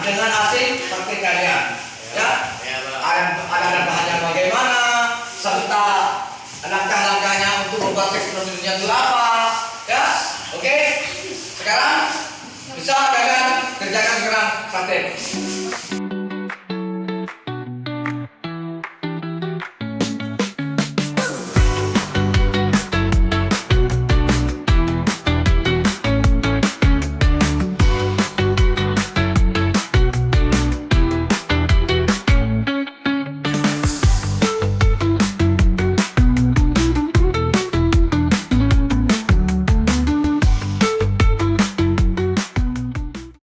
dengan hasil praktik kalian. Ya, ada bahannya bagaimana, serta langkah-langkahnya untuk membuat teks prosedurnya itu apa. Ya, oke. Sekarang bisa kalian kerjakan sekarang praktek.